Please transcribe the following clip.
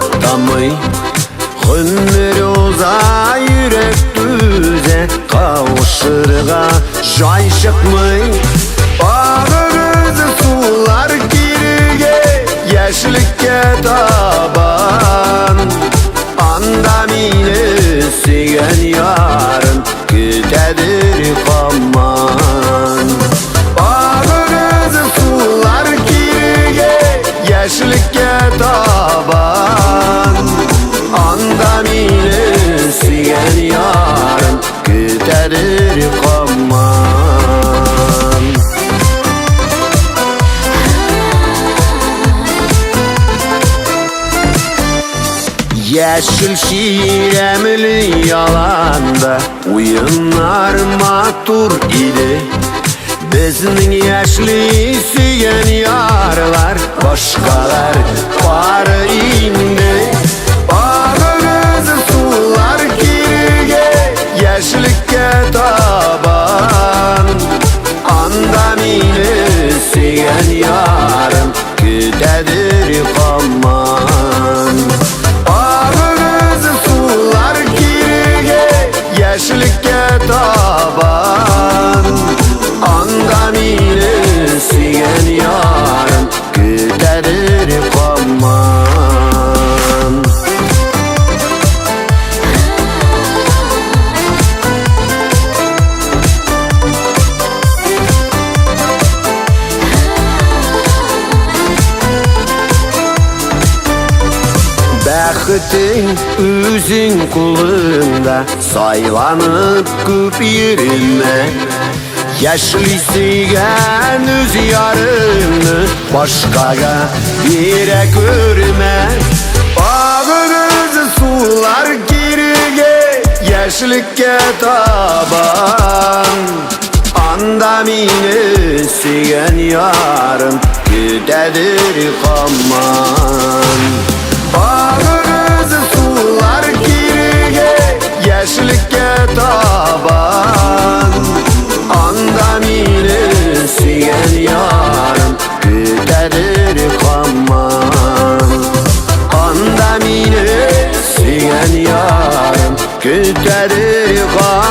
to'xtamay, Ömür uza yürek düze, Kavuşırga joy çıkmay. Bağrınızı sular kirge, Yeşillikке taban. Anda meni sevgen yarın, Kütedir kaman. Bağrınızı sular kirge, Yeşillikke taban. Anda meni sevgen yarın, Kütedir kaman. Yeşil şiremli yalanda Oyunlar matur idi. Bizning yaşlı sevgen yarlar, Başkalar var indi. Bağrınızı sular kirge, Yeşillikке taban. Anda meni sevgen yarım, Kütedir kaman. Bağrınızı sular kirge, Yeşillikke taban. Anda meni sevgen yarım, Kütedir kaman. Бәхетің өзің қолыңда, Сайланып көп yerime. Yaşlı sevgen öz yarını, Başkaga bire görme. Bağrınızı sular kirge, Yeşillikке taban. Anda meni sevgen yarım, Kütedir kaman. Bağrınızı sular kirge, Yeşillikke taban. Anda meni sevgen yarım, Kütedir kaman. Anda meni sevgen yarım, Kütedir kaman.